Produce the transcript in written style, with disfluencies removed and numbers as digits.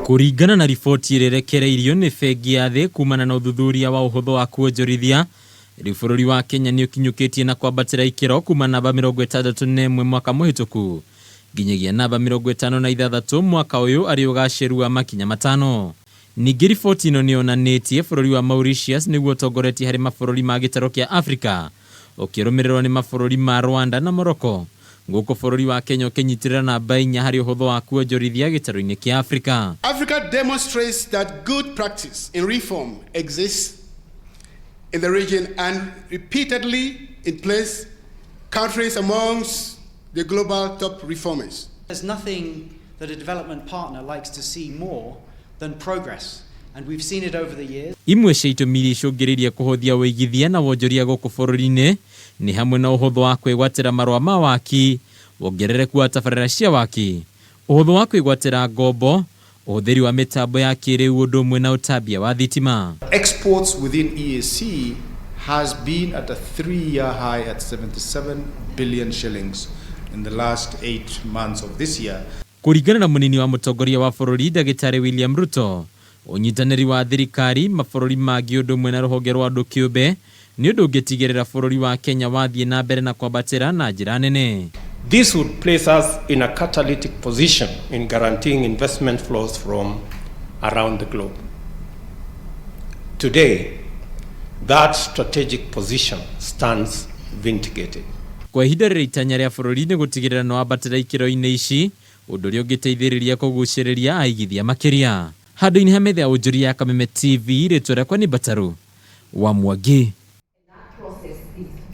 Kũringana na riboti irerekereirio nĩ bengi ya thĩ kumana na ũthuthuria wa ũhũthũ wa kuonjorithia, rĩu bũrũri wa Kenya nĩ ũkinyũkĩtie na kwambatĩra ikĩro kuma namba 61 mwaka mũhĩtũku nginyagia namba 56 mwaka ũyũ arĩ ũgacĩru wa makinya matano. Ningĩ riboti ĩno nĩyonanĩtie bũrũri wa Mauritius nĩguo ũtongoretie harĩ mabũrũri ma gĩtarũ kĩa Afrika, ũkĩrũmĩrĩrwo nĩ mabũrũri ma Rwanda na Morocco, gũkũ bũrũri wa Kenya ũkĩnyitĩrĩra namba 4 harĩ ũhũthũ wa kuonjorithia gĩtarũ-inĩ kĩa Afrika. Africa demonstrates that good practice in reform exists in the region and repeatedly it places countries amongst the global top reformers. There's nothing that a development partner likes to see more than progress, and we've seen it over the years. Imwe cia itũmi iria icũngĩrĩirie kũhũthia ũigithia na wonjoria gũkũ bũrũri-inĩ nĩ hamwe na ũhũthũ wa kwĩgwatĩra marũa ma waki, wongerereku wa tabarĩra cia waki, ũhũthũ wa kwĩgwatĩra ngombo, ũhũthĩri wa mĩtambo ya kĩrĩu ũndũ ũmwe na ũtambia wa thitima. Exports within EAC has been at a 3-year high at 77 billion shillings in the last 8 months of this year. Kũringana na mũnini wa mũtongoria wa bũrũri Ndagĩtarĩ William Ruto, ũnyitanĩri wa thirikari, mabũrũri mangĩ ũndũ ũmwe na rũhonge rwa andũ kĩũmbe nĩ ũndũ ũngĩtigĩrĩra bũrũri wa Kenya wathiĩ na mbere na kwambatĩra na njĩra nene. This would place us in a catalytic position in guaranteeing investment flows from around the globe. Today, that strategic position stands vindicated. Kwa ihinda rĩrĩ itanya rĩa bũrũri nĩ gũtigĩrĩra nĩ wambatĩra ikĩro-inĩ ici, ũndũ ũrĩa ũngĩteithĩrĩria kũgucĩrĩria aigithia makĩria. Handũ-inĩ ha metha ya wonjoria ya Kameme TV, rĩtwa rĩakwa nĩ Bataru wa Mwangi.